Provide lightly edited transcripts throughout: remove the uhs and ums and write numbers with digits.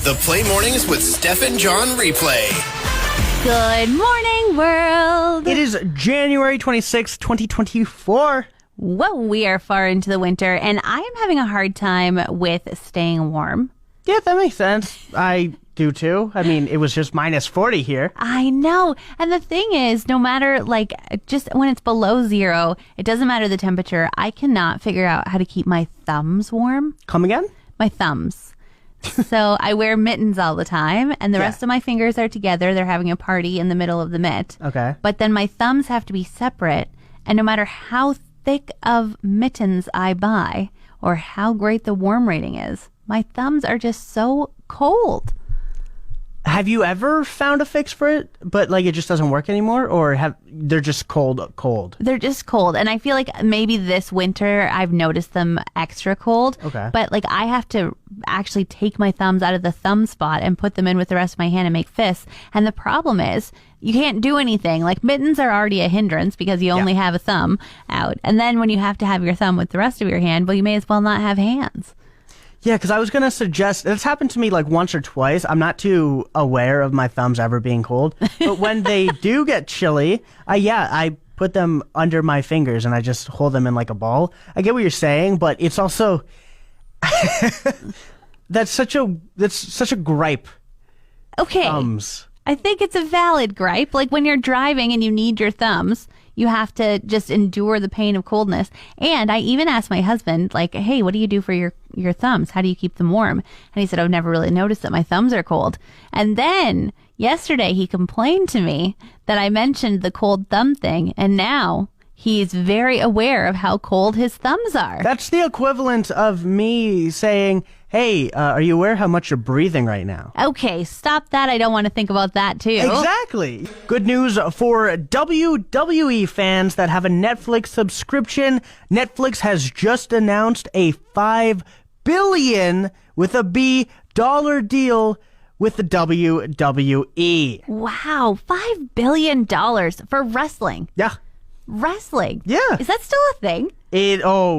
The Play Mornings with Steph and John replay. Good morning, world. It is January 26th, 2024. Whoa, we are far into the winter, and I am having a hard time with staying warm. Yeah, that makes sense. I do too. I mean, it was just minus 40 here. I know. And the thing is, no matter, just when it's below zero, it doesn't matter the temperature. I cannot figure out how to keep my thumbs warm. Come again? My thumbs. So I wear mittens all the time, and the rest of my fingers are together. They're having a party in the middle of the mitt. Okay. But then my thumbs have to be separate, and no matter how thick of mittens I buy or how great the warm rating is, my thumbs are just so cold. Have you ever found a fix for it, but it just doesn't work anymore, or they're just cold? They're just cold, and I feel like maybe this winter I've noticed them extra cold. Okay. But I have to actually take my thumbs out of the thumb spot and put them in with the rest of my hand and make fists. And the problem is you can't do anything. Mittens are already a hindrance because you only have a thumb out. And then when you have to have your thumb with the rest of your hand, well, you may as well not have hands. Yeah, because I was going to suggest, it's happened to me once or twice. I'm not too aware of my thumbs ever being cold. But when they do get chilly, I put them under my fingers and I just hold them in a ball. I get what you're saying, but it's also, that's such a gripe. Okay. Thumbs. I think it's a valid gripe. When you're driving and you need your thumbs, you have to just endure the pain of coldness. And I even asked my husband, hey, what do you do for your thumbs? How do you keep them warm? And he said, I've never really noticed that my thumbs are cold. And then yesterday he complained to me that I mentioned the cold thumb thing. And now he's very aware of how cold his thumbs are. That's the equivalent of me saying, hey, are you aware how much you're breathing right now? Okay, stop that. I don't want to think about that, too. Exactly. Good news for WWE fans that have a Netflix subscription. Netflix has just announced a $5 billion with a B dollar deal with the WWE. Wow, $5 billion for wrestling. Yeah. Wrestling? Yeah. Is that still a thing?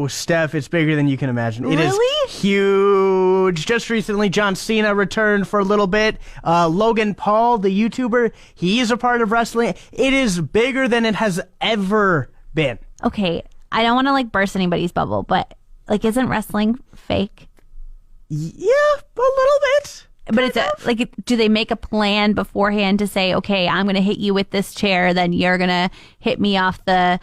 Steph, it's bigger than you can imagine. It is Really? huge. Just recently, John Cena returned for a little bit. Logan Paul, the YouTuber, he is a part of wrestling. It is bigger than it has ever been. Okay, I don't want to burst anybody's bubble, but isn't wrestling fake? Yeah, a little bit. But it's do they make a plan beforehand to say, okay, I'm going to hit you with this chair, then you're going to hit me off the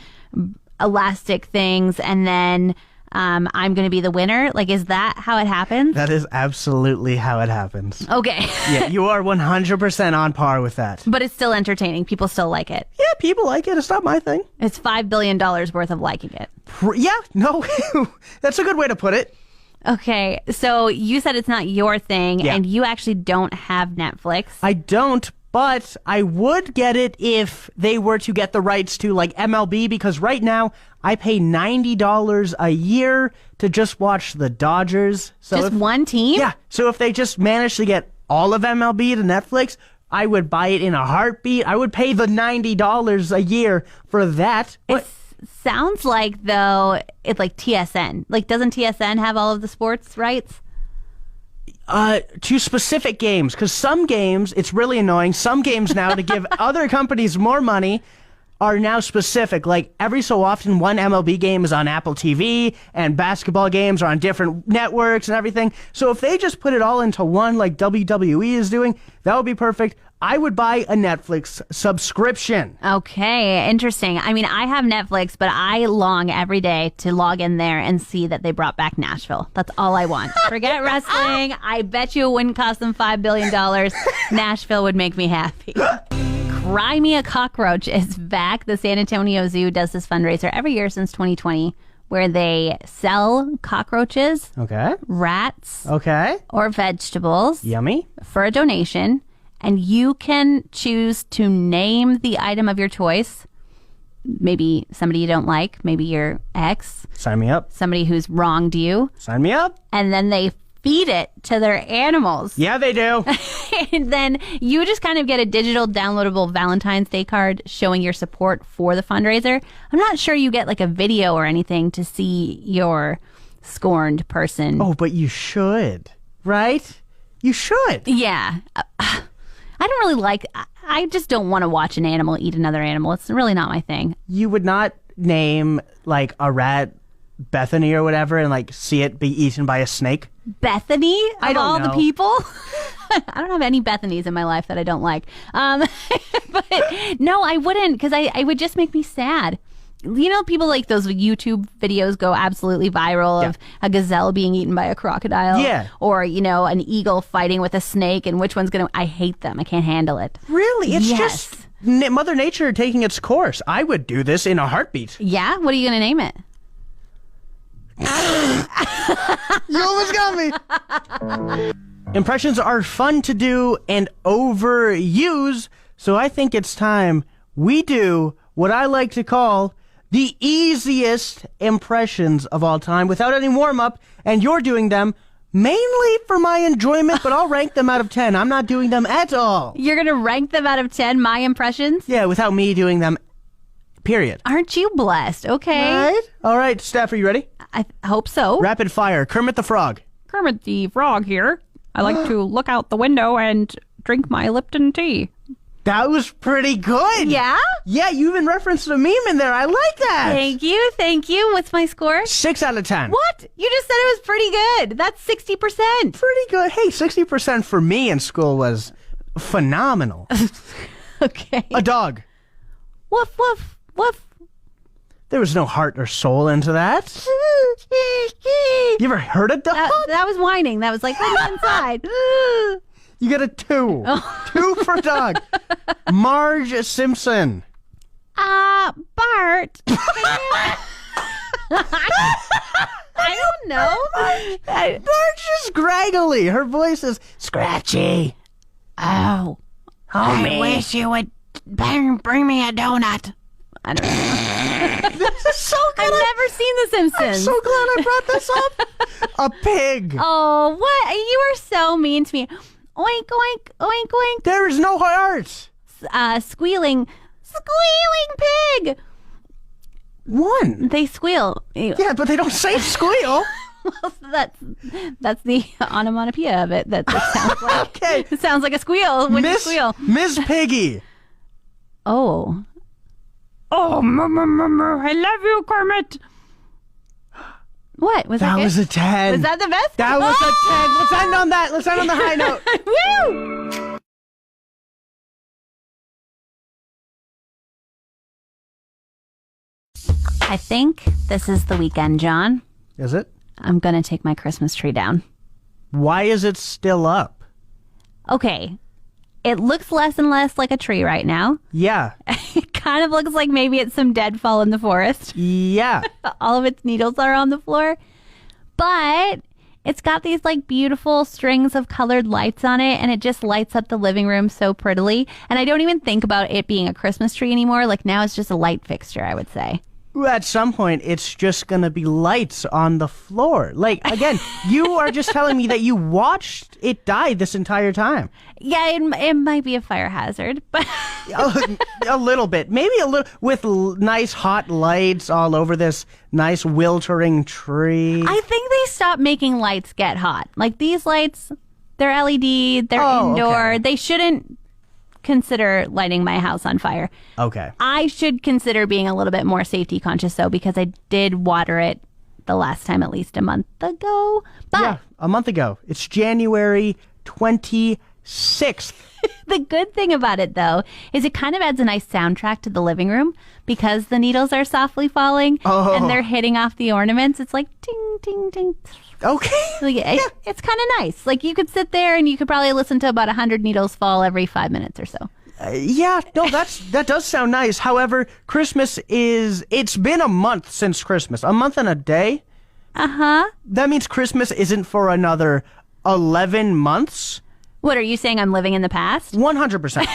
elastic things, and then I'm going to be the winner? Is that how it happens? That is absolutely how it happens. Okay. Yeah, you are 100% on par with that. But it's still entertaining. People still like it. Yeah, people like it. It's not my thing. It's $5 billion worth of liking it. Yeah, no, that's a good way to put it. Okay, so you said it's not your thing, and you actually don't have Netflix. I don't, but I would get it if they were to get the rights to MLB, because right now I pay $90 a year to just watch the Dodgers. So just one team? Yeah, so if they just managed to get all of MLB to Netflix, I would buy it in a heartbeat. I would pay the $90 a year for that. It sounds like, though, it's like TSN. Doesn't TSN have all of the sports rights? To specific games, because some games, it's really annoying. Some games now, to give other companies more money, are now specific. Every so often, one MLB game is on Apple TV, and basketball games are on different networks and everything. So if they just put it all into one, like WWE is doing, that would be perfect. I would buy a Netflix subscription. Okay, interesting. I mean, I have Netflix, but I long every day to log in there and see that they brought back Nashville. That's all I want. Forget wrestling. I bet you it wouldn't cost them $5 billion. Nashville would make me happy. Cry Me a Cockroach is back. The San Antonio Zoo does this fundraiser every year since 2020 where they sell cockroaches, rats, or vegetables Yummy. for a donation. And you can choose to name the item of your choice. Maybe somebody you don't like, maybe your ex. Sign me up. Somebody who's wronged you. Sign me up. And then they feed it to their animals. Yeah, they do. And then you just kind of get a digital downloadable Valentine's Day card showing your support for the fundraiser. I'm not sure you get a video or anything to see your scorned person. Oh, but you should, right? You should. Yeah. I don't really like... I just don't want to watch an animal eat another animal. It's really not my thing. You would not name, like, a rat Bethany or whatever and, like, see it be eaten by a snake? Bethany? I Of don't all know. the people? I don't have any Bethanies in my life that I don't like. But no, I wouldn't, because I would just make me sad. You know, people like those YouTube videos go absolutely viral of a gazelle being eaten by a crocodile. Yeah. Or, you know, an eagle fighting with a snake and which one's going to... I hate them. I can't handle it. Really? It's Yes. just Mother Nature taking its course. I would do this in a heartbeat. Yeah? What are you going to name it? You almost got me. Impressions are fun to do and overuse, so I think it's time we do what I like to call the easiest impressions of all time without any warm-up, and you're doing them mainly for my enjoyment, but I'll rank them out of 10. I'm not doing them at all. You're going to rank them out of 10, my impressions? Yeah, without me doing them, period. Aren't you blessed? Okay. Right? All right, Steph, are you ready? I hope so. Rapid fire. Kermit the Frog. Kermit the Frog here. I like to look out the window and drink my Lipton tea. That was pretty good. Yeah? Yeah, you even referenced a meme in there. I like that. Thank you, thank you. What's my score? 6 out of 10. What? You just said it was pretty good. That's 60%. Pretty good. Hey, 60% for me in school was phenomenal. Okay. A dog. Woof, woof, woof. There was no heart or soul into that. You ever heard a dog? That was whining. That was like, let me inside. You get a 2. 2 for dog. Marge Simpson. Bart. I don't know. Marge is graggly. Her voice is scratchy. Oh. Homie. I wish you would bring me a donut. I don't know. This is so good. I've never seen The Simpsons. I'm so glad I brought this up. A pig. Oh, what? You are so mean to me. Oink, oink, oink, oink. There is no heart. Squealing pig. 1. They squeal. Yeah, but they don't say squeal. That's the onomatopoeia of it. That sounds like Okay. it sounds like a squeal when you squeal. Miss Piggy. Oh. Oh, I love you, Kermit. What? Was that good? Was a 10. Was that the best? That was a 10. Let's end on that. Let's end on the high note. Woo! I think this is the weekend, John. Is it? I'm going to take my Christmas tree down. Why is it still up? Okay. It looks less and less like a tree right now. Yeah. It kind of looks like maybe it's some deadfall in the forest. Yeah. All of its needles are on the floor. But it's got these like beautiful strings of colored lights on it, and it just lights up the living room so prettily. And I don't even think about it being a Christmas tree anymore. Like now it's just a light fixture, I would say. At some point, it's just going to be lights on the floor. Like, again, you are just telling me that you watched it die this entire time. Yeah, it might be a fire hazard, but A little bit. Maybe a little, with nice hot lights all over this nice wiltering tree. I think they stopped making lights get hot. Like these lights, they're LED, they're indoor. Okay. They shouldn't consider lighting my house on fire. Okay. I should consider being a little bit more safety conscious though, because I did water it the last time at least a month ago. But Yeah, a month ago. It's January 26th. the good thing about it though is it kind of adds a nice soundtrack to the living room because the needles are softly falling and they're hitting off the ornaments. It's like ting, ting, ting. Okay. Like, it's kind of nice. Like you could sit there and you could probably listen to about 100 needles fall every 5 minutes or so. Yeah, no, that does sound nice. However, it's been a month since Christmas. A month and a day. Uh-huh. That means Christmas isn't for another 11 months. What are you saying? I'm living in the past? 100%.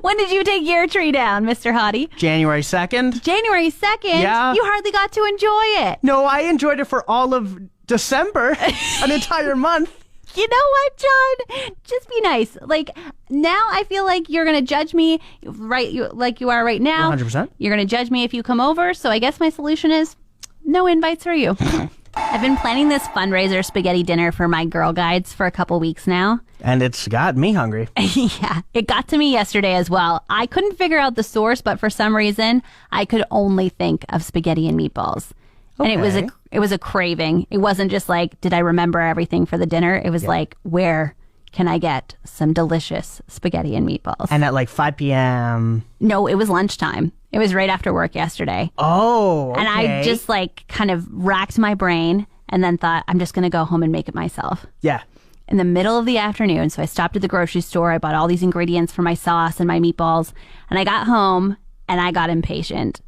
When did you take your tree down, Mr. Hottie? January 2nd. January 2nd? Yeah. You hardly got to enjoy it. No, I enjoyed it for all of December, an entire month. You know what, John? Just be nice. Like, now I feel like you're going to judge me like you are right now. 100%. You're going to judge me if you come over. So I guess my solution is no invites for you. I've been planning this fundraiser spaghetti dinner for my Girl Guides for a couple weeks now. And it's got me hungry. Yeah, it got to me yesterday as well. I couldn't figure out the source, but for some reason, I could only think of spaghetti and meatballs. Okay. And it was a craving. It wasn't just like, did I remember everything for the dinner? It was like, where can I get some delicious spaghetti and meatballs? And at like 5 p.m. No, it was lunchtime. It was right after work yesterday. Oh, okay. And I just like kind of racked my brain and then thought, I'm just going to go home and make it myself. Yeah. In the middle of the afternoon. So I stopped at the grocery store. I bought all these ingredients for my sauce and my meatballs. And I got home and I got impatient.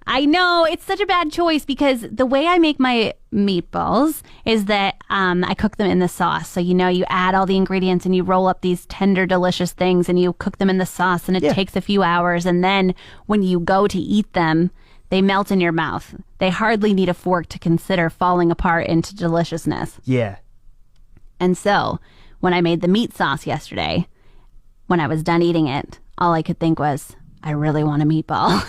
I know, it's such a bad choice because the way I make my meatballs is that I cook them in the sauce. So, you add all the ingredients and you roll up these tender, delicious things and you cook them in the sauce and it takes a few hours. And then when you go to eat them, they melt in your mouth. They hardly need a fork to consider falling apart into deliciousness. Yeah. And so when I made the meat sauce yesterday, when I was done eating it, all I could think was, I really want a meatball.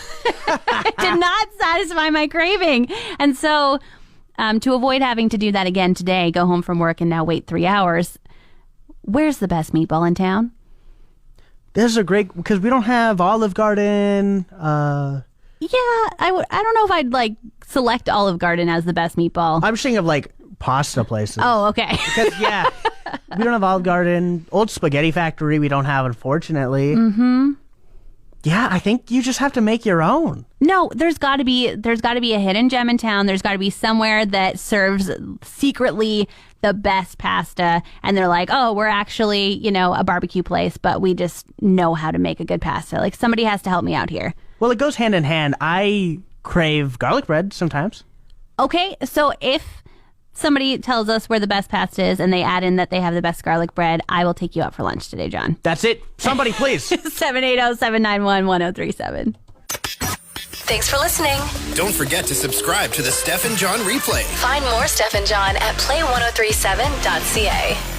It did not satisfy my craving. And so to avoid having to do that again today, go home from work and now wait 3 hours, where's the best meatball in town? This is a great, because we don't have Olive Garden. Yeah, I don't know if I'd like select Olive Garden as the best meatball. I'm thinking of like pasta places. Oh, okay. Because, we don't have Olive Garden. Old Spaghetti Factory we don't have, unfortunately. Mm-hmm. Yeah, I think you just have to make your own. No, there's got to be a hidden gem in town. There's got to be somewhere that serves secretly the best pasta. And they're like, oh, we're actually, a barbecue place, but we just know how to make a good pasta. Like somebody has to help me out here. Well, it goes hand in hand. I crave garlic bread sometimes. Okay, so if somebody tells us where the best pasta is and they add in that they have the best garlic bread, I will take you out for lunch today, John. That's it. Somebody, please. 780-791-1037. Thanks for listening. Don't forget to subscribe to the Steph and John replay. Find more Steph and John at play1037.ca.